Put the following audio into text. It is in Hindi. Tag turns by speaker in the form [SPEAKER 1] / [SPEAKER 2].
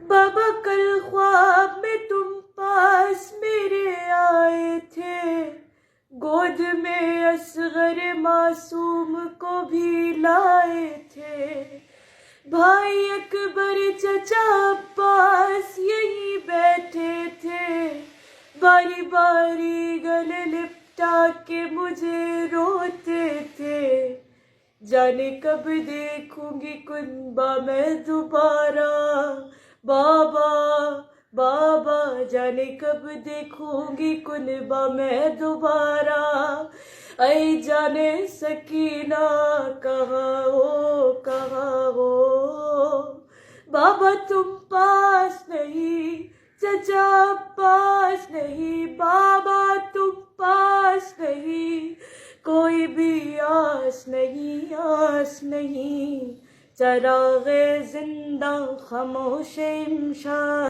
[SPEAKER 1] बाबा कल ख्वाब में तुम पास मेरे आए थे, गोद में असगर मासूम को भी लाए थे। भाई अकबर चचा अब्बास यहीं बैठे थे, बारी बारी गले लिपटा के मुझे रोते थे। जाने कब देखूंगी कुनबा मैं दोबारा, बाबा बाबा जाने कब देखूंगी कुनबा मैं दोबारा। ऐ जाने सकीना कहाँ हो, बाबा तुम पास नहीं, चचा पास नहीं, बाबा तुम पास नहीं, कोई भी आस नहीं, चराग़े जिंदा खामोश इमशा।